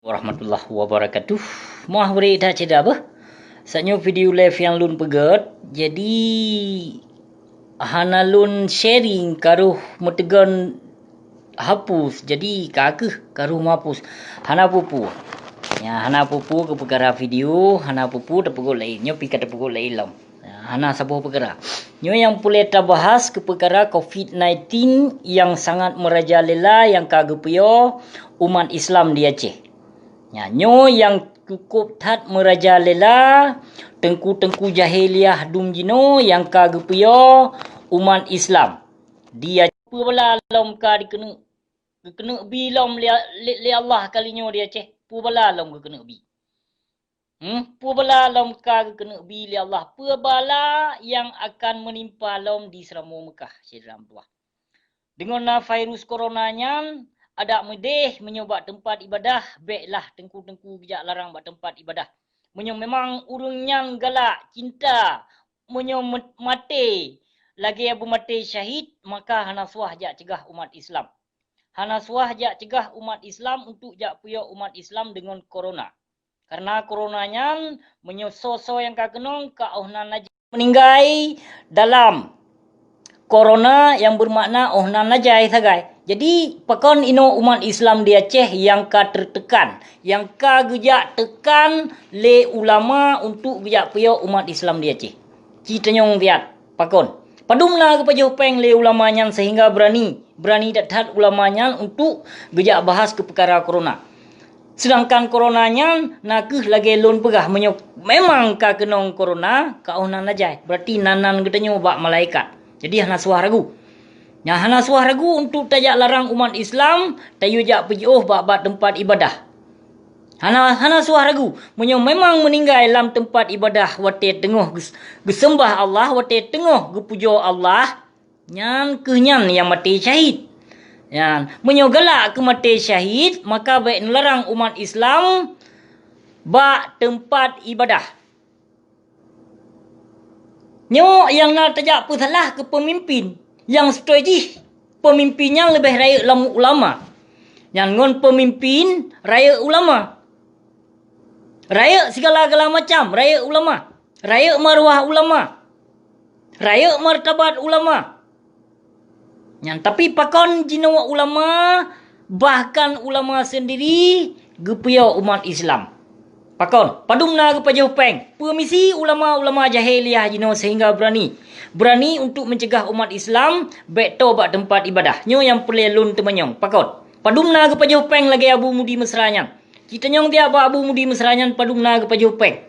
Warahmatullahi wabarakatuh. Muah beri dah cerita apa? Saatnya video live yang lun pegat. Jadi hana lun sharing karuh metegan hapus. Jadi kakeh karuh mahpus. Hana pupu. Ya, hana pupu ke perkara video, hana pupu dah pegul lain. Nyo pi kata pegul lain lam. Hana sabuh perkara. Nyo yang boleh terbahas ke perkara COVID-19 yang sangat merajalela yang kagepio umat Islam di Aceh. Ya, nyo yang cukup tat merajalela tengku-tengku jahiliyah dum jino yang kagepio umat Islam. Dia pula lom ka dikena bilom li Allah kalinyo dia Aceh. Pula lom kena bi. Pula lom ka kena bi li Allah. Pebala yang akan menimpa lom di Seramo Mekah dalam tuah. Dengan virus coronanya ada medeh menyoba tempat ibadah, baiklah tengku-tengku bijak larang buat tempat ibadah. Memang urungnya galak, cinta, mati. Lagi abu mati syahid, maka hana suah jak cegah umat Islam. Hana suah jak cegah umat Islam untuk jak puyo umat Islam dengan corona. Karena coronanya menyoso yang kakenong kauhnan aja meninggai dalam corona yang bermakna ohnan najai sagai. Jadi pakon ino umat Islam di Aceh yang ka tertekan, yang ka gejak tekan le ulama untuk gejak pio umat Islam di Aceh. Cita nyong lihat pakon. Padumlah kepada peng le ulamanya sehingga berani dathat ulamanya untuk gejak bahas ke perkara corona. Sedangkan coronanya nakeh lagi lon pegah memang ka kenong corona ka ohnan najai. Berarti nanan katanya bak malaikat. Jadi hana suah ragu. Ya, hana suah ragu untuk tajak larang umat Islam tayu jak pergi bak tempat ibadah. Hana suah ragu. Memang meninggal dalam tempat ibadah wate tengah gesembah Allah, wate tengah gepujo Allah. Nyan kenyan yang mati syahid. Ya, galak ke mati syahid, maka baik melarang umat Islam bak tempat ibadah. Nyo yang nak tajak salah ke pemimpin yang strategi pemimpinnya lebih raya ulama. Yang ngon pemimpin raya ulama. Raya segala-gala macam raya ulama. Raya maruah ulama. Raya martabat ulama. Yang tapi pakon jinawa ulama, bahkan ulama sendiri gepio umat Islam. Pakon, padumna kepada peng. Permisi ulama-ulama jahiliyah jino sehingga berani untuk mencegah umat Islam baik tobat tempat ibadah. Nyo yang pelelun temanyong. Pakon, padumna kepada peng lagi Abu Mudi Mesranyan. Kita nyong dia ba Abu Mudi Mesranyan padumna kepada peng.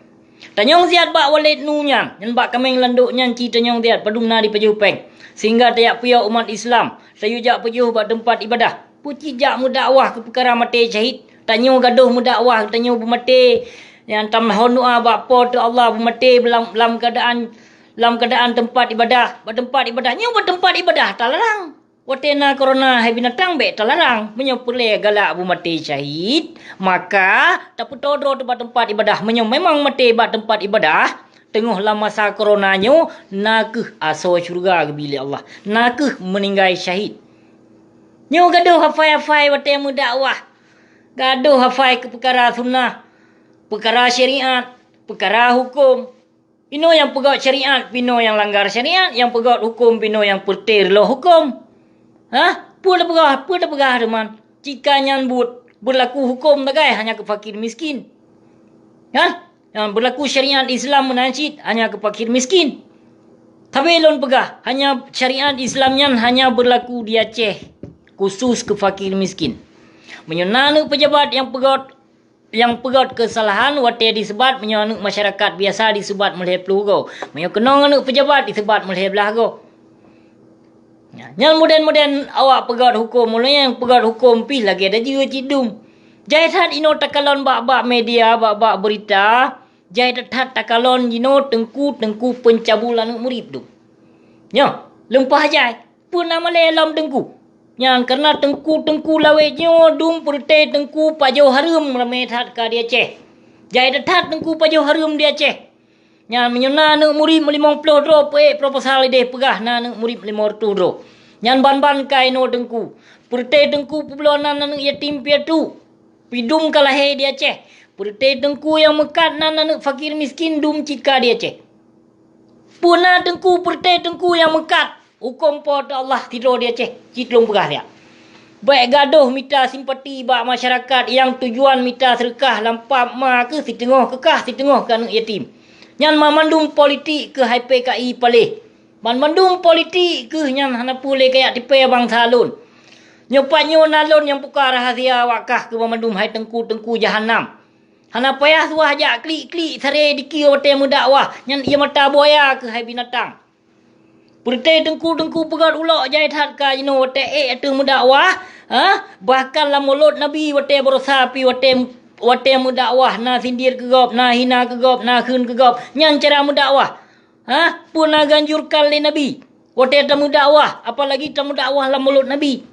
Tanyong ziat ba Walid Nunyan, yang ba kameng landuknya kita nyong dia padumna di pada peng. Sehingga tayak pia umat Islam sayu jak pejuh ba tempat ibadah. Puci jak mudakwah ke perkara mati syahid. Tanyo gaduh mudakwah, tanyo bermati yang tamhon doa bakpo tu Allah bermati dalam keadaan tempat ibadah, bertempat ibadah. Nyo bertempat ibadah talarang. Watena corona hai binatang be talarang. Menyo pule galak bermati syahid, maka tak putodro tempat ibadah. Menyo memang mati ba tempat ibadah. Tengah lama masa coronanyo nakeh aso syurga ke bilik Allah. Nakeh meninggal syahid. Nyo gaduh hafai-hafai wate mudakwah. Gaduh hafai ke perkara sunnah, perkara syariat, perkara hukum. Pino yang pegat syariat, pino yang langgar syariat, yang pegat hukum, pino yang pertir lo hukum. Pula pegah teman. Jika nyan berlaku hukum tagai hanya ke fakir miskin. Yang berlaku syariat Islam menanjid hanya ke fakir miskin. Tapi lon pegah hanya syariat Islam yang hanya berlaku di Aceh khusus ke fakir miskin. Menyonanu pejabat yang pegat kesalahan wate disebat menyonanu masyarakat biasa disebat melih pelugo. Menyokenong anu pejabat disebat melih belago. Yang moden awak pegat hukum mulai yang pegat hukum pi lagi ada jiwa cidum. Jaitat ino takalon bak media bak berita. Jaitat takalon ino tengku pencabulan murid tu. Nyo lempah jai pun nama lelam tengku. Yang karena tengku lawetnya dum perte tengku pajo harum ramai that ka dia Aceh. Jai tat tengku pajo harum dia Aceh. Yang menyona nak murid 50 dro proposal ide pegah nak murid 50 dro. Yang ban kai no tengku. Perte tengku peblonan nak yatim piatu. Pidum kalahai di Aceh. Pertai tengku yang mekat nan anak fakir miskin dum cika di Aceh. Puna tengku pertai tengku yang mekat. Hukum pot Allah tidur di Aceh. Citlong pegah dia. Baik gaduh minta simpati bak masyarakat yang tujuan minta serkah lampap ma ke si tengah kekah si tengah ke anak yatim. Nyan mamandum politik ke hai PKI palih. Mamandum politik ke nyan hana pulih kayak tipe bang salun. Nyopat nyo nalun yang buka rahasia wakah ke mamandum hai tengku jahanam. Hana payah suah ajak klik sare dikir wate mudakwah. Nyan ia mata buaya ke hai binatang. Pertai tengku pegat ulak jahit hat ka jino wate atu mudakwah. Bahkan la mulut Nabi wate berusaha pi wate mudakwah na sindir kegop na hina kegop na khun kegop nyan cara mudakwah. Pun ganjurkan le Nabi. Wate tamu dakwah apalagi tamu dakwah la mulut Nabi.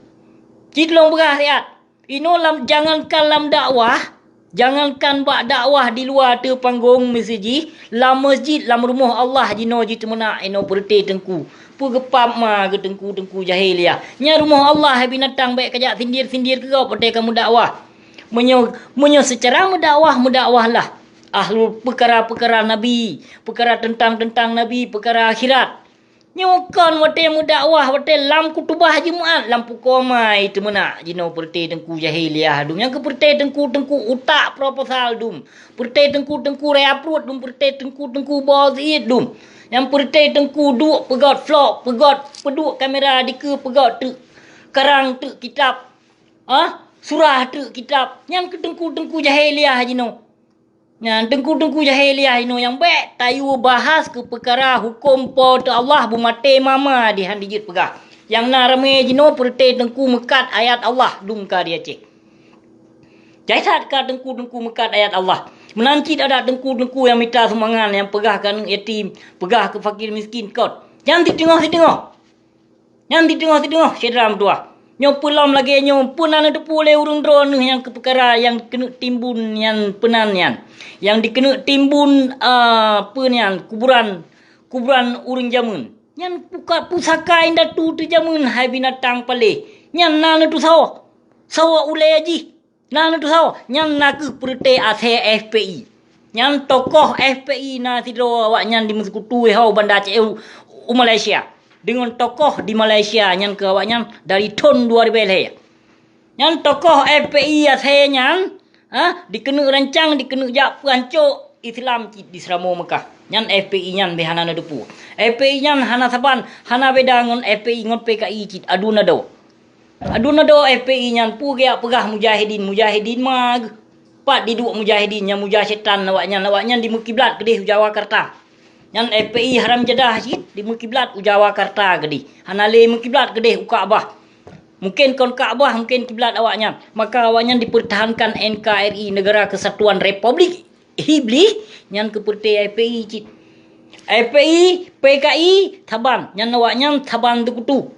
Citlong begah riat. Ino jangankan lam dakwah. Jangankan bak dakwah di luar tu panggung masjid, lam masjid, lam rumah Allah jino jitu mena ino pertai tengku. Pu gepap ma ke tengku jahiliah. Nya rumah Allah binatang baik kajak sindir ke kau pertai kamu dakwah. Menyo secara mudakwah lah. Ahlul perkara Nabi, perkara tentang Nabi, perkara akhirat. Nyokan wate mudakwah wate lam kutubah Jumaat lampu komai tu mena jino pertai tengku jahiliah dum yang ke pertai tengku utak proposal dum pertai tengku reaprut dum pertai tengku bozid dum yang pertai tengku duk pegot vlog peduk kamera dike pegot tu karang tu kitab surah tu kitab yang ke tengku jahiliah jino. Nah, tengku jahiliah ino yang baik tayu bahas ke perkara hukum pot Allah bumate mama di handijit pegah. Yang na rame jino pertai tengku mekat ayat Allah dumka dia cek. Jaisat ka tengku mekat ayat Allah. Menancit ada tengku yang minta sumbangan yang pegah kan yatim, pegah ke fakir miskin kot. Yang ditengah. Yang ditengah sedram tua. Nyo pulam lagi nyo punan tu pule urung drone yang ke perkara yang kena timbun yang penan yan. Yang dikena timbun kuburan urung jamun. Yang pusaka indah tu jamun hai binatang pale. Yang nana tu sawa ulai aji. Nana tu sawa. Yang nak pertai ase FPI. Yang tokoh FPI na tido awak yang di Meskutu hau Bandar Aceh Malaysia. Dengan tokoh di Malaysia yang ke awaknya dari tahun 2000 yang tokoh FPI asanya dikena rancang dikena jak perancuk Islam di Seramo Mekah yang FPI yang behana depu FPI yang hana saban hana beda dengan FPI dengan PKI cit adu nado FPI yang pugak pegah mujahidin mag pat diduk mujahidin yang mujahidan awaknya di Mukiblat kedih Jawakarta. Yang FPI haram jadah cit di Mukiblat Jawakarta gedi. Hanale Mukiblat gede Kaabah. Mungkin kon Kaabah mungkin kiblat awaknya. Maka awaknya dipertahankan NKRI Negara Kesatuan Republik Hibli yang kepertai FPI cit. FPI PKI taban yang awaknya taban tu.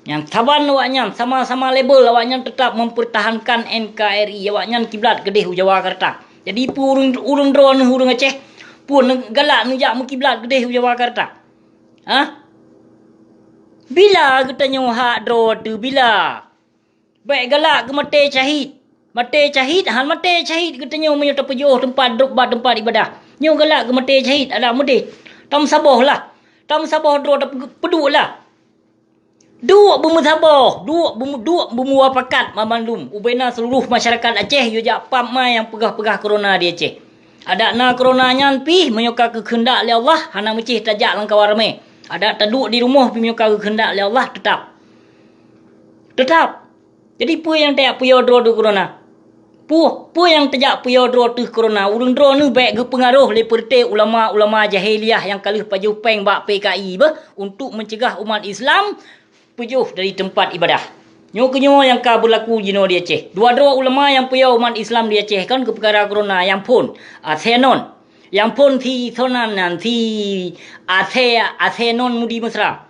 Yang taban awaknya sama-sama label awaknya tetap mempertahankan NKRI awaknya kiblat gede Jawakarta. Jadi urung drone urung Aceh pun galak nujak Mukiblat gede Jawakarta. Bila katanya hak draw tu bila? Baik galak ke mati syahid. Mati syahid katanya menyata pejuh tempat ibadah. Nyo galak ke mati syahid ada mudi. Tam saboh lah. Tam saboh draw peduk lah. Duk bermusabah, duk bermuafakat mamandum. Ubena seluruh masyarakat Aceh yo jak pam mai yang pegah corona di Aceh. Ada na coronanya pi menyuka kehendak oleh Allah hana mecih tajak langkau ramai. Ada taduk di rumah pi menyuka kehendak oleh Allah tetap. Jadi pu yang tak puyo draw du corona. Pu yang tajak puyo draw tu corona. Urung draw ni baik ke pengaruh le pertai ulama jahiliah yang kalih paju peng bak PKI untuk mencegah umat Islam pujuh dari tempat ibadah. Nyo yang ka berlaku jino di Aceh. Dua ulama yang punya umat Islam di Aceh kan ke perkara corona yang pun Asenon. Yang pun si sonan si Asenon Mudi Mesra.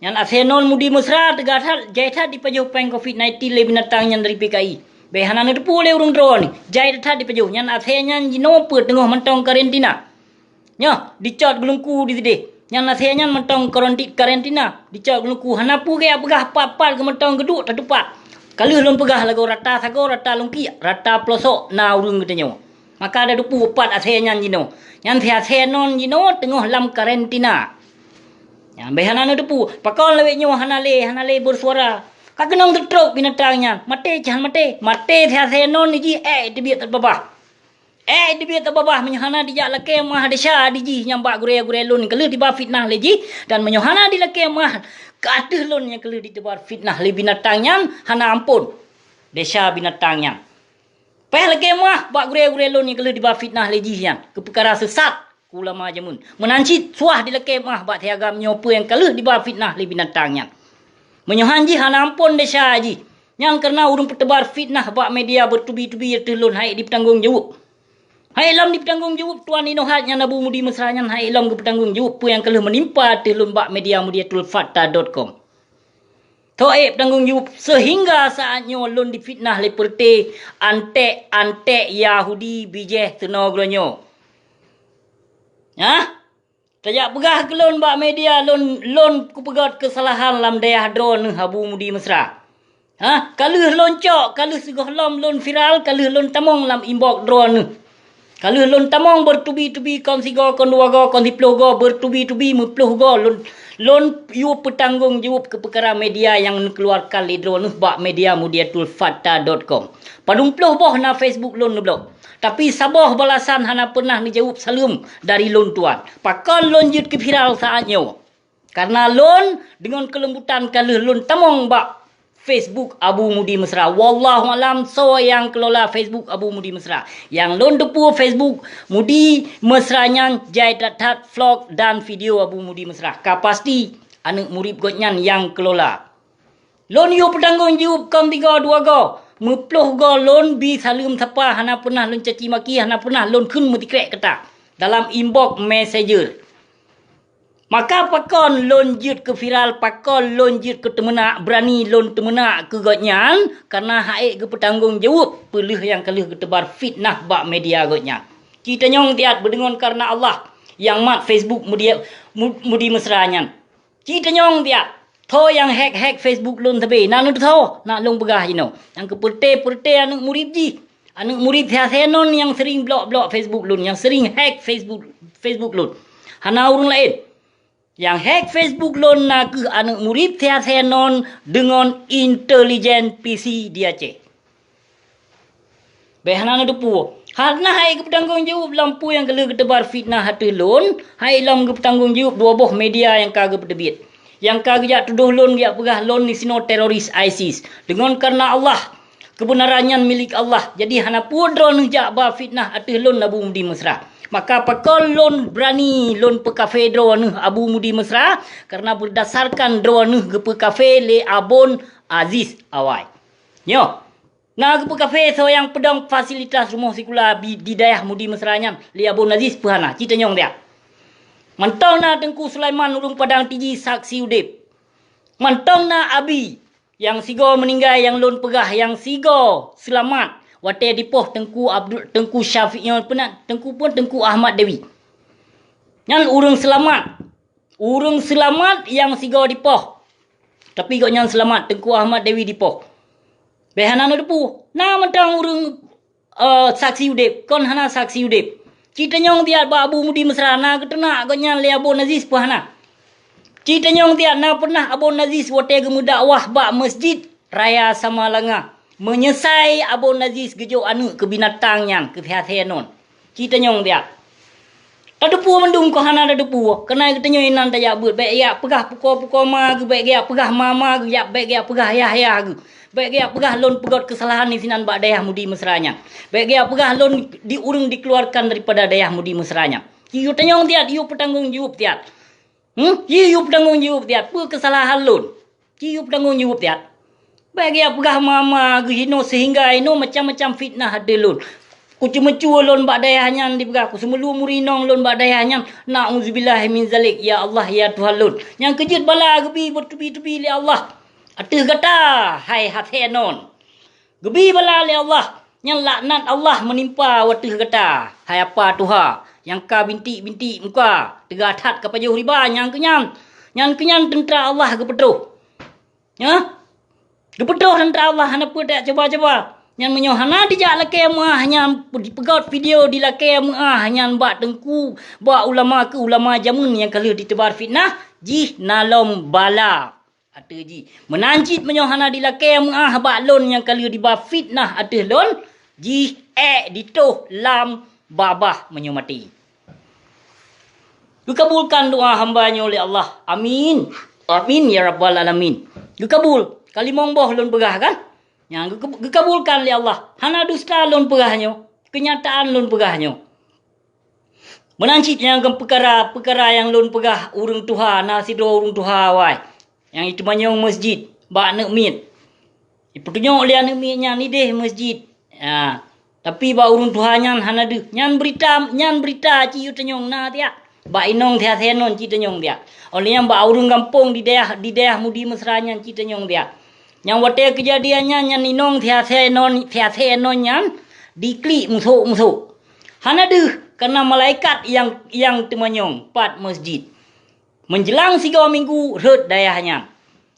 Yang Asenon Mudi Mesra tegasat jaita di pajuh peng COVID-19 le binatang yang dari PKI. Behanan itu pule urung drone ni. Jaita di pajuh yang Asenya jino per tengah mentong karantina. Nyo dicot gelungku di sini. Yang nasihatnya mentong karantina dicak guluku hanapu ke apakah papal ke mentong geduk terdepat Kalau lon pegah lagu rata sago, rata longki, rata pelosok na urung katanya. Maka ada 24 asenya jino. Yang asenon jino tengah lam karantina. Yang behana depu, pakon lewek nyo hanale bersuara. Kagenong tertrok binatangnya. Mate jangan mate. Mate asenon ji dibiat terbabah. Dibiat terbabah menyahana dijak lake mah desya diji nyambak gure-gure lon kalau tiba fitnah leji dan menyahana di lake mah kaatuh lon yang kalau ditebar fitnah le binatangnya hana ampun. Desya binatangnya. Peh lagi mah bak gure-gure lon yang kalau diba fitnah leji yang ke perkara sesat ulama jamun. Menancit suah di lagi mah bak tiaga menyopo yang kalau diba fitnah le binatangnya. Menyohanji hana ampun desya haji. Yang karena urung pertebar fitnah bak media bertubi-tubi terlon hai di petanggung jawab. Hai lam di petanggung jawab tuan inohatnya Nabu Mudi Mesranya hai lam ke petanggung jawab yang kalau menimpa terlon bak media mediatulfakta.com. To'ib tanggung jawab sehingga saatnya lon difitnah leperte antek Yahudi bijeh tenogronyo. Tajak pegah ke lon bak media lon ku pegat kesalahan lam dayah drone Habu Mudi Mesra. Kalau lon cok, kalau segoh lam lon viral, kalau lon tamong lam inbox drone. Kalau lon tamong bertubi-tubi kon sigo kon dua go kon 10 go bertubi-tubi 10 go lon yu petanggung jawab ke perkara media yang keluarkan lidro bak media mediatulfakta.com. Padung ploh boh na Facebook lon blok. Tapi saboh balasan hana pernah dijawab salum dari lon tuan. Pakon lon jut ke viral saatnya. Karena lon dengan kelembutan kalau lon tamong bak Facebook Abu Mudi Mesra. Wallahu alam so yang kelola Facebook Abu Mudi Mesra. Yang lon depu Facebook Mudi Mesranya jai dat vlog dan video Abu Mudi Mesra. Pasti anak murid gotnyan yang kelola. Lon yu petanggung jawab kom 3 2 go. Meploh go lon bi salum sapa hana pernah lon caci maki hana pernah lon kun mutikrek kata dalam inbox messenger. Maka pakon lon jut ke viral, pakon lon jut ke temenak, berani lon temenak ke gotnyan karena haik ke petanggung jawab pelih yang kelih ke tebar fitnah bak media gotnyan. Kita nyong tiat berdengon karena Allah yang mat Facebook Mudi Mesranya. Kita nyong tiat tho yang hack Facebook lon tabe nanu tho nak long pegah ino. Yang ke perte anak murid ji. Anak murid hasenon yang sering blok Facebook lon, yang sering hack Facebook lon. Hana urung lain. Yang hack Facebook lon nak ke anak murid hasenon dengan intelijen PC dia cek. Behana depu. Harna hai ke petanggung jawab lampu yang kele ketebar fitnah hati lon, hai lam ke petanggung jawab dua boh media yang kagak berdebit. Yang kagak tuduh lon dia pegah lon ni sino teroris ISIS. Dengan karena Allah kebenarannya milik Allah. Jadi hana pudron jak ba fitnah hati lon Abu Mudi Mesra. Maka pakol lon berani lon pe kafe drone Abu Mudi Mesra karena berdasarkan drone ke pe kafe le abon Aziz awai. Nyo. Nah ke pe kafe so yang pedang fasilitas rumah sekula di daerah Mudi Mesranya le abon Aziz pehana. Cita nyong dia. Mantong na Tengku Sulaiman urung padang tiji saksi udip. Mantong na Abi yang sigo meninggal yang lon pegah yang sigo selamat. Wate dipoh Tengku Syafiq yang penat Tengku Ahmad Dewi. Yang urung selamat yang sigo dipoh. Tapi kok yang selamat Tengku Ahmad Dewi dipoh. Behana depu. Nah mentang urung saksi udip, kon hana saksi udip. Cita nyong tiat ba Abu Mudi Mesra na ketena kok yang le Abu Aziz pahana. Cita nyong tiat na pernah Abu Aziz wate gemudakwah ba masjid Raya Samalanga. Menyesai Abu Aziz gejo anu ke binatangnya ke hasenon. Cita nyong dia. Ada pu mendung ko hana ada pu. Kena kita nyoy nan ta ya but baik ya pegah pukul ma ge baik ya pegah mama ge ya baik ya pegah ya ge. Baik ya pegah lon pegot kesalahan ni sinan bak dayah Mudi Mesranya. Baik ya pegah lon diurung dikeluarkan daripada dayah Mudi Mesranya. Yu tanyong dia yu petanggung jawab tiat. Yu petanggung jawab tiat pu kesalahan lon. Yu petanggung jawab tiat. Bagi ya pegah mama gino sehingga ino macam-macam fitnah ada lon. Kucu-mecu lon bak dayahnya di pegah. Kusemelu murinong lon bak dayahnya. Na'udzubillah min zalik. Ya Allah ya Tuhan lon. Yang kejut bala gebi bertubi-tubi li Allah. Atih kata hai hathenon. Gebi bala li Allah. Yang laknat Allah menimpa watih kata. Hai apa Tuhan. Yang ka binti-binti muka. Tegatat ke pajuh riba. Yang kenyang tentera Allah ke petruh. Ya. Gepedoh tentang Allah hana pun tak coba-coba. Yang menyo hana dijak laki muah yang dipegot video di laki muah yang bak tengku bak ulama ke ulama jamun yang kalau ditebar fitnah ji nalom bala. Ada ji menancit menyo hana di laki muah bak lon yang kalau dibar fitnah ada lon ji ditoh lam babah menyo mati. Dikabulkan doa hambanya oleh Allah. Amin. Amin ya rabbal alamin. Dikabul. Kali mongboh lon pegah kan? Yang dikabulkan oleh Allah. Hana dusta lon pegahnya. Kenyataan lon pegahnya. Menancit yang perkara yang lon pegah urung Tuhan, nasido urung Tuhan wai. Yang itu manyong masjid, bak nak mit. Iputunyo oleh anak mitnya ni deh masjid. Ya. Tapi bak urung Tuhan nyan hana de. Nyan berita ci utanyong na dia. Bak inong dia senon ci tanyong dia. Oleh yang bak urung kampung di daerah mudi mesra nyan ci tanyong dia. Yang wate kejadiannya nyan inong dia senon nyan diklik musuh. Hana deh karena malaikat yang temanyong pat masjid. Menjelang 3 minggu red dayahnya.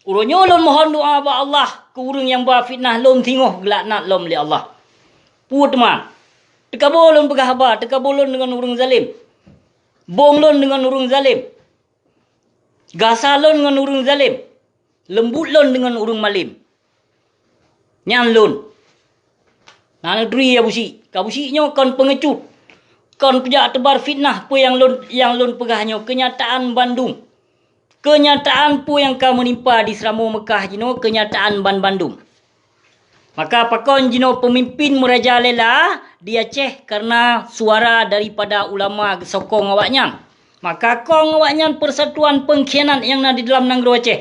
Uronyo lon mohon doa ba Allah ke urang yang ba fitnah lom tingoh gelaknat lom li Allah. Pu teman. Tekabul lon pegah ba, tekabul lon dengan urang zalim. Bong lon dengan urang zalim. Gasa lon dengan urang zalim. Lembut lon dengan urang malim. Nyan lon. Nana dri ya busi. Kabusinya kon pengecut. Kon pejak tebar fitnah pu yang lon pegahnya kenyataan Bandung. Kenyataan pu yang kau menimpa di Seramo Mekah jino kenyataan Bandung. Maka pakon jino pemimpin merajalela di Aceh karena suara daripada ulama sokong awaknya. Maka kong awaknya persatuan pengkhianat yang ada di dalam negeri Aceh.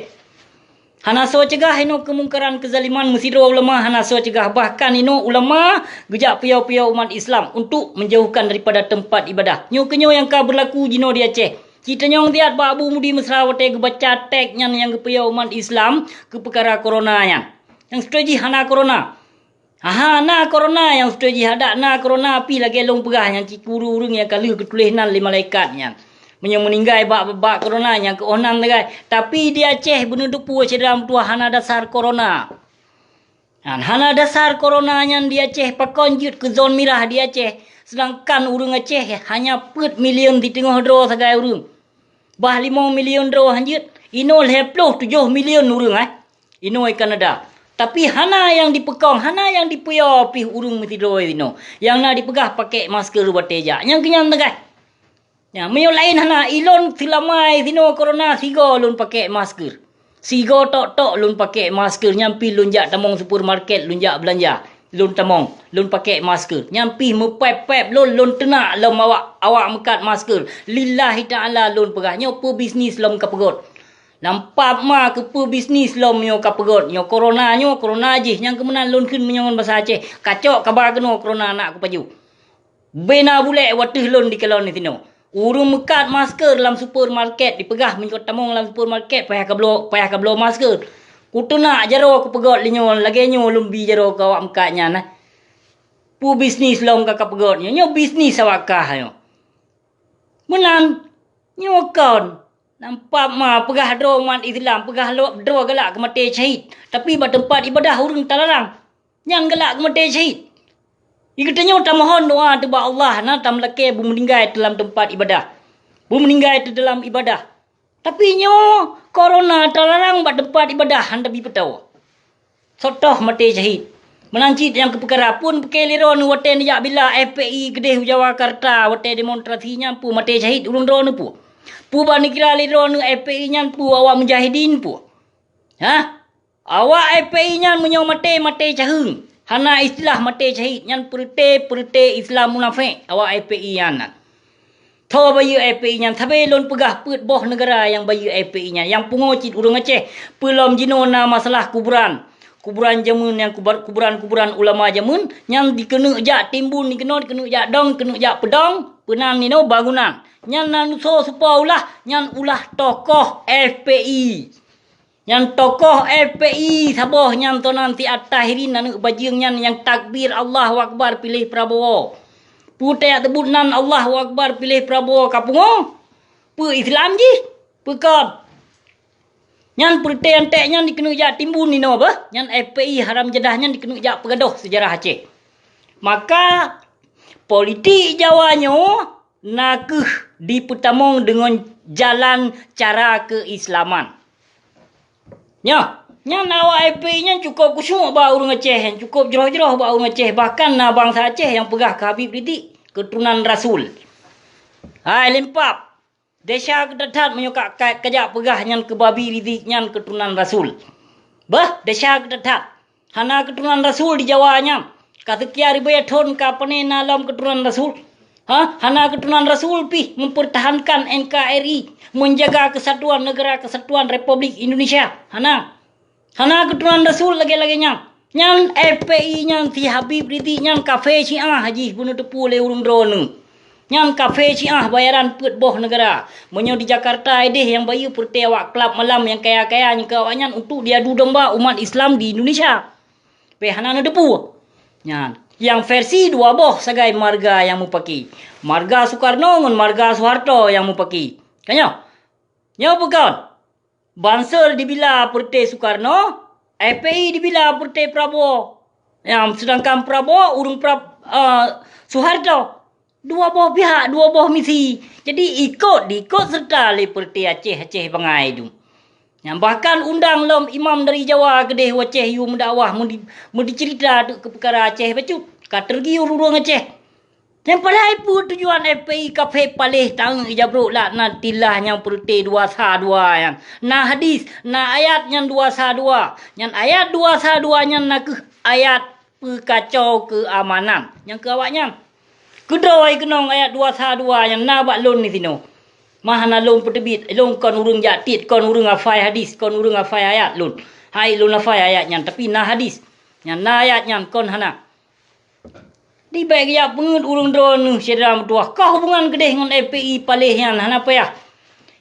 Hana so cegah ino kemungkaran kezaliman musido ulama hana so cegah bahkan ino ulama gejak piau-piau umat Islam untuk menjauhkan daripada tempat ibadah. Nyo kenyo yang ka berlaku jino di Aceh. Kita nyong tiat ba abu mudi mesra wate gebaca tek yang kepiau umat Islam ke perkara corona yang. Yang strategi hana corona. Hana corona yang strategi hada na corona api lagi long pegah yang cikuru urung yang kali ketulisan li malaikat yang. Menyang meninggai bak corona yang ke onang negai. Tapi di Aceh benuduk pu cedam tua hana dasar corona. Hana dasar corona yang di Aceh pakon jut ke zon merah di Aceh. Sedangkan urung Aceh hanya pet million di tengah dro sagai urung. Bah 5 million dro hanjut. Ino 7 million urung Ino Kanada. Tapi hana yang dipekong, hana yang dipuyau pih urung mesti dro ino. Yang nak dipegah pakai masker bateja. Yang kenyang negai. Ya, meyo lain hana ilon silamai sino corona sigo lun pakai masker. Sigo tok lun pakai masker nyampi lun jak tamong supermarket lun jak belanja. Lun tamong lun pakai masker. Nyampi mepep lun tenak lom awak mekat masker. Lillahi taala lun pegah nyo pu bisnis lom kapegot. Lampap ma ke pu bisnis lom nyo kapegot. Nyo corona je yang kemenan lun kun menyongon bahasa Aceh. Kacok kabar keno corona nak ku paju. Bena bulek watih lun di kelon ni sino. Urung mekat masker dalam supermarket dipegah menyokot tamong dalam supermarket payah kablo masker. Kutu nak jaro aku pegot linyo lagi nyo lumbi jaro ka awak mekatnya nah. Pu bisnis long ka pegot nyo bisnis awak kah nyo. Menan nyo kon nampak ma pegah dro umat Islam pegah dro galak ke mati syahid. Tapi ba tempat ibadah urung talarang. Yang galak ke mati syahid. Ikatnya tak mohon doa teba Allah na tam leke bu meninggal dalam tempat ibadah. Bu meninggal di dalam ibadah. Tapi nyo corona terlarang buat tempat ibadah handa bi petau. Sotoh mati syahid. Menancit yang ke perkara pun pekeliron wate ni jak bila FPI Kedeh Jawakarta wate demonstrasinya pu mati syahid urung drone pu. Pu ba ni kira liron FPI nyan pu awak mujahidin pu. Awak FPI nyan menyo mati cahung. Hana istilah mati syahid yang perite Islam munafik awak FPI yang tho bayu FPI yang thabe lon pegah put boh negara yang bayu FPI nya yang pungocit urang Aceh pelom jinona masalah kuburan jamun yang kuburan ulama jamun yang dikena jak timbun dikena jak dong kena jak pedang penan nino bangunan yang nanuso supaulah yang ulah tokoh FPI. Yang tokoh FPI saboh yang to nanti at-tahirin anak bajing yang takbir Allahu Akbar pilih Prabowo. Putai tebut nan Allahu Akbar pilih Prabowo kapungo. Pu Islam ji. Pekot. Nyan pertai antek nyan dikena jak timbun ni no apa? Nyan FPI haram jedah nyan dikena jak pegaduh sejarah Aceh. Maka politik Jawanya nak dipertamong dengan jalan cara keislaman. Nya awak FPI nya cukup kusuk ba urang Aceh, cukup jeroh-jeroh ba urang Aceh, bahkan na bangsa Aceh yang pegah ke Habib Rizik, keturunan Rasul. Hai lempap. Desha kedatat menyokak kajak pegah nyan ke babi Rizik nyan keturunan Rasul. Bah, desha kedatat. Hana keturunan Rasul di Jawa nya. Kata kia ribuan tahun ka pane nalam keturunan Rasul. Hana keturunan Rasul pi mempertahankan NKRI, menjaga kesatuan negara kesatuan Republik Indonesia. Hana keturunan Rasul lagi-lagi nya. Nyan FPI nyan si Habib Rizik nyan kafe Syiah haji bunuh tepu le urung drone. Nyan kafe Syiah bayaran put boh negara. Menyo di Jakarta ideh yang bayu perti awak klub malam yang kaya-kaya yang kawanyan untuk diadu domba umat Islam di Indonesia. Pehana na depu. Nyan yang versi dua boh sagai marga yang mupaki. Marga Soekarno ngan marga Soeharto yang mupaki. Kanyo? Nyo bukan. Bansar dibila perti Soekarno, FPI dibila perti Prabowo. Yang sedangkan Prabowo urung Soeharto. Dua buah pihak, dua buah misi. Jadi ikut serta le perti Aceh bangai tu. Yang bahkan undang lom imam dari Jawa kedeh Aceh yu mendakwah mau dicerita tu ke perkara Aceh bacu. Katergi urung Aceh. Yang padahal pun tujuan FPI kafe palih tang ijabruk lah na tilah yang perti dua sa dua yang. Na hadis, na ayat yang dua sa dua. Yang ayat dua sa dua yang nak ayat kacau keamanan. Yang ke awaknya. Kedawai kenong ayat 212 yang nabak lon ni sino. Mahana lon petebit, lon kon urung jatit, kon urung afai hadis, kon urung afai ayat lon. Hai lon afai ayat yang tapi na hadis. Yang na ayat yang kon hana. Di baik ya pengut urung drone sedram tuah. Kau hubungan kedeh dengan FPI palih yang hana apa ya?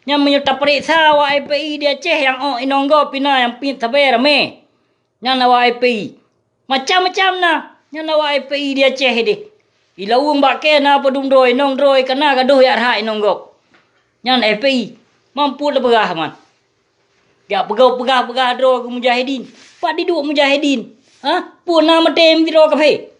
Yang menyerta periksa awak FPI di Aceh yang inonggo pina yang pin sabai rame. Yang awak FPI. Macam-macam na. Yang awak FPI di Aceh deh. Ilawung bakke na padum droi nong droi kana gaduh ya ra inong gop. Nyan FPI mampu le berah man. Ya pegah dro ke mujahidin. Pak di duk mujahidin. Pun nama tem di dro kafe.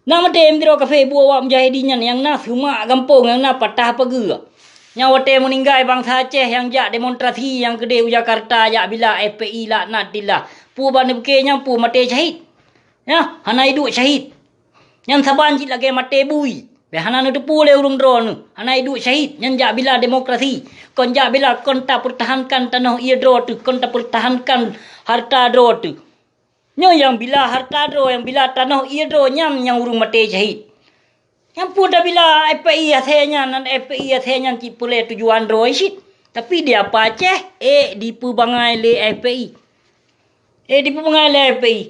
Nama tem di dro kafe buat mujahidin yang na semua kampung yang na patah pegu. Yang wate meninggal bangsa Aceh yang jak demonstrasi yang gede Jakarta jak bila FPI laknat dillah. Pu ban buke nya pu mate syahid. Ya, hana hidup syahid. Yang saban cik lagi mati bui. Behana nu tepu le urung drone. Hana hidup syahid. Yang jak bila demokrasi. Kon jak bila kon tak pertahankan tanah ia dro tu. Kon tak pertahankan harta dro tu. Nyo yang bila harta dro. Yang bila tanah ia dro. Yang urung mati syahid. Yang pun dah bila FPI asalnya. Dan FPI asalnya cik pulih tujuan dro isit. Tapi dia apa Aceh? Dipu bangai le FPI. Dipu bangai le FPI.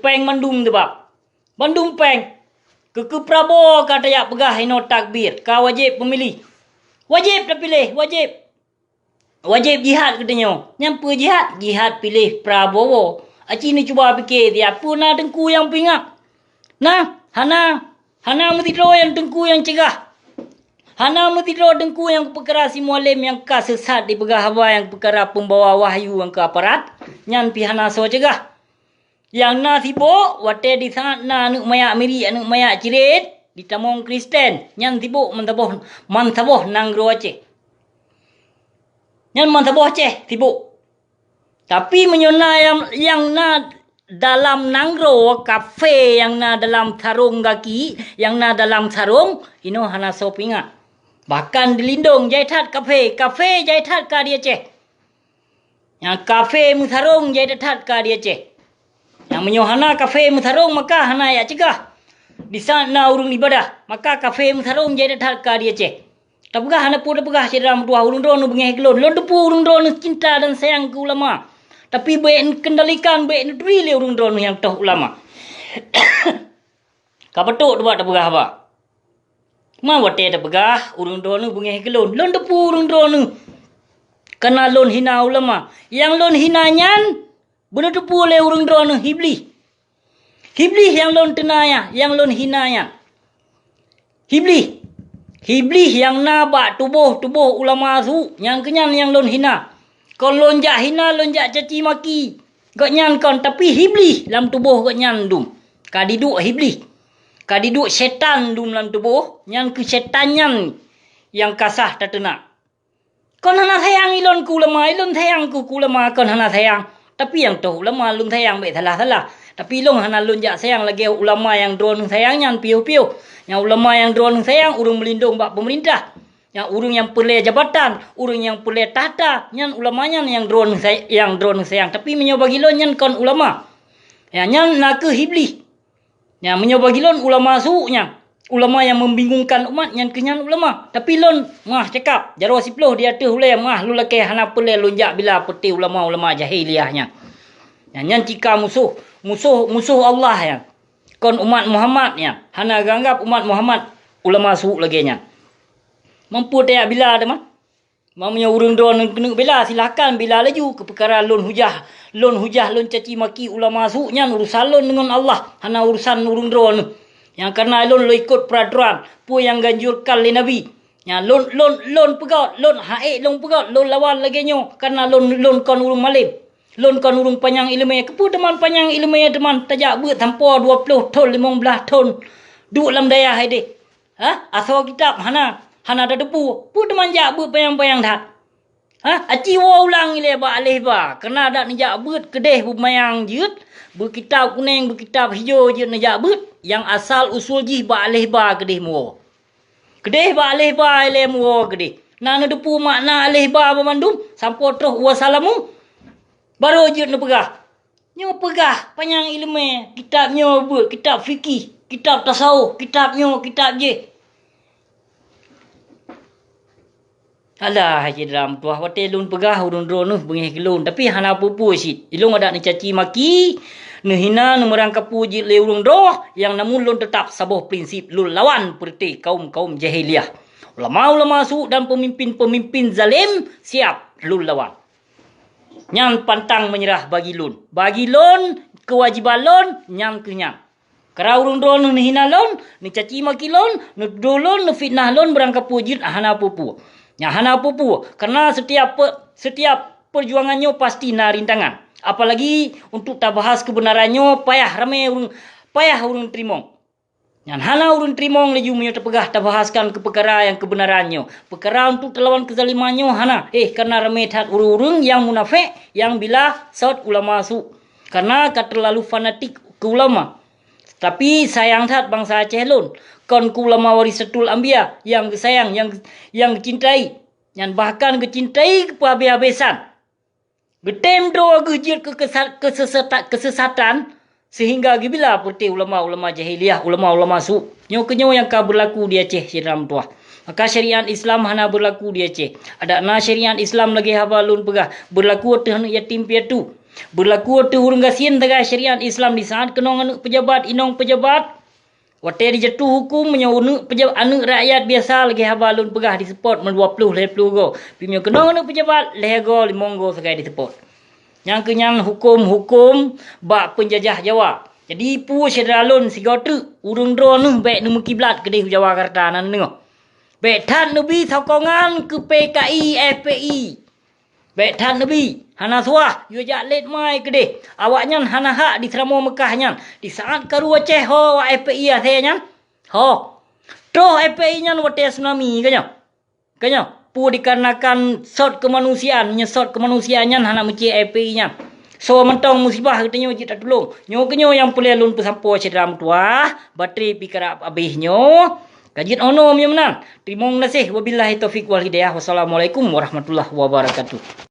Peng mandum tu bab. Bandung peng. Ke Prabowo kata ya pegah ino takbir. Kau wajib pemilih. Wajib dah pilih. Wajib jihad katanya. Nyampa jihad? Jihad pilih Prabowo. Aci ni cuba fikir dia. Apa nak tengku yang pingat? Nah, Hana mesti draw yang tengku yang cegah. Hana mesti draw tengku yang perkara si mualim yang ka sesat di pegah hawa yang perkara pembawa wahyu yang ke aparat. Nyan pi Hana so cegah. Yang na sibuk, wate di sana na anak mayak miri, anak mayak cirit, di tamong Kristen. Yang sibuk mantaboh nanggro Aceh. Yang mantaboh Aceh sibuk. Tapi menyona yang na dalam nanggro kafe, yang na dalam sarung kaki, yang na dalam sarung, ino hana sopinga. Bahkan dilindung jaitat kafe jaitat ka di Aceh. Yang kafe musarung jaitat ka di Aceh. Yang menyohana kafe musarung maka hana ya cegah. Di sana urung ibadah. Maka kafe musarung jadi ka dia Aceh. Tak pegah hana pun pegah dalam dua urung drone bengeh gelon. Lon depu urung drone cinta dan sayang ke ulama. Tapi baik kendalikan baik negeri le urung drone yang toh ulama. Kapetuk tu buat tak pegah apa? Ma wate tak pegah urung drone bengeh gelon. Lon depu urung drone. Kena lon hina ulama. Yang lon hina nyan benar tu boleh urung drone hibli. Hibli yang lon tenaya, yang lon hinaya. Hibli yang nabak tubuh ulama su, yang kenyang yang lon hina. Kon lonjak hina, lonjak caci maki. Gak nyan kon tapi hiblis dalam tubuh gak nyan dum. Kadiduk hiblis. Kadiduk syaitan dum dalam tubuh. Nyan ke syaitan nyan yang kasah tak tenak. Kon hana sayang ilon ku ulama, ilon sayang ku ulama kon hana sayang. Tapi yang tahu ulama lun sayang baik salah-salah. Tapi ilong hana lonjak sayang lagi ulama yang drone sayang nyan piu-piu. Yang ulama yang drone sayang urung melindung bak pemerintah. Yang urung yang pelai jabatan, urung yang pelai tahta, nyan ulamanya yang drone sayang. Tapi menyoba gilon nyan kon ulama. Ya nyan nak ke hiblis. Ya menyoba gilon ulama suuknya. Ulama yang membingungkan umat nyan kenyan ulama. Tapi lon mah cakap jaro siploh dia tu hulai mah lu laki hana pelai lonjak bila peti ulama-ulama jahiliahnya. Ya nyan cika musuh Allah ya. Kon umat Muhammad ya. Hana ganggap umat Muhammad ulama suuk lagi nya. Mampu dia bila ada mah. Mamanya urung don kena bila silakan bila laju ke perkara lon hujah, lon caci maki ulama suuknya urusan lon dengan Allah. Hana urusan urung don. Yang karena lon lo ikut peraturan pu yang ganjurkan oleh Nabi. Ya lon pegat, lon haik lon pegat, lon lawan lagi nyo karena lon kon urung malim. Lon kon urung panjang ilmu kepu teman panjang ilmu teman tajak beut tanpa 20 ton 15 ton. Duk dalam daya hade. Asal kitab hana ada depu. Pu teman jak beut panjang dah. Aci wa ulang ile ba alih ba. Kena ada nejak beut kedeh bu mayang jeut. Berkitab kuning, berkitab hijau je nejak beut. Yang asal usul jih ba alih ba kedeh mu. Kedeh ba alih ba ile mu kedeh. Nana depu makna alih ba memandum sampo terus wassalamu. Baru je nak pegah. Nyo pegah panjang ilmu. Kitab nyo beut, kitab fikih, kitab tasawuf, kitab nyo, kitab je. Alah je dalam tuah wate lun pegah urun drone bengih kelun tapi hana pupu sit. Ilung ada ni caci maki, ni hina ni merangkap puji le urung doh yang namun lun tetap sabuh prinsip lun lawan perti kaum jahiliah. Ulama-ulama su dan pemimpin-pemimpin zalim siap lun lawan. Nyang pantang menyerah bagi lun. Bagi lun kewajiban lun nyang kenyang. Kerana urung drone ni hina lun, ni caci maki lun, ni dolun, ni fitnah lun berangkap puji hana pupu. Ya hana pupu karena setiap perjuangannya pasti na rintangan. Apalagi untuk tak bahas kebenarannya payah urung terima. Yang hana urung terima laju menyo terpegah tak bahaskan ke perkara yang kebenarannya. Perkara untuk terlawan kezalimannya hana. Karena ramai tat urung yang munafik yang bila saud ulama su. Karena terlalu fanatik ke ulama. Tapi sayang tat bangsa Aceh lun. Kon ku ulama warisatul anbiya yang sayang yang cintai yang bahkan kecintai ke habis-habisan. Getem doa gejir ke kesesatan sehingga bila putih ulama-ulama jahiliah, ulama-ulama su. Nyo yang ka berlaku di Aceh siram tuah. Maka syariat Islam hana berlaku di Aceh. Ada na syariat Islam lagi habalun pegah berlaku teh yatim piatu. Berlaku teh urang gasien tegai syariat Islam di saat kenong pejabat inong pejabat. Wate dijatuh hukum menyau anak rakyat biasa lagi habalun pegah di support 20 go. Pimio kenong anak pejabat lego 5 go segai di support. Yang kenyang hukum bak penjajah Jawa. Jadi pu sedralun sigotu urung drone baik nu kiblat kedeh Jawa Karta nan nengo. Baik tan nabi sokongan ke PKI FPI. Baik tan nabi hana suah yo jak let mai kedeh. Awaknya hana hak di Seramo Mekah nyan. Di saat karu Aceh ho wa FPI ase nyan. Ho. Toh FPI nyan wate tsunami kanyo. Pu dikarenakan sort kemanusiaan, nyesot kemanusiaan nyan hana meci FPI nyan. So mentong musibah katanya je tak tolong. Nyo kenyo yang pulih lun pesampo cedram tuah, bateri pikir abihnya. Kajit ono menang. Terima kasih wabillahi taufik wal hidayah. Wassalamualaikum warahmatullahi wabarakatuh.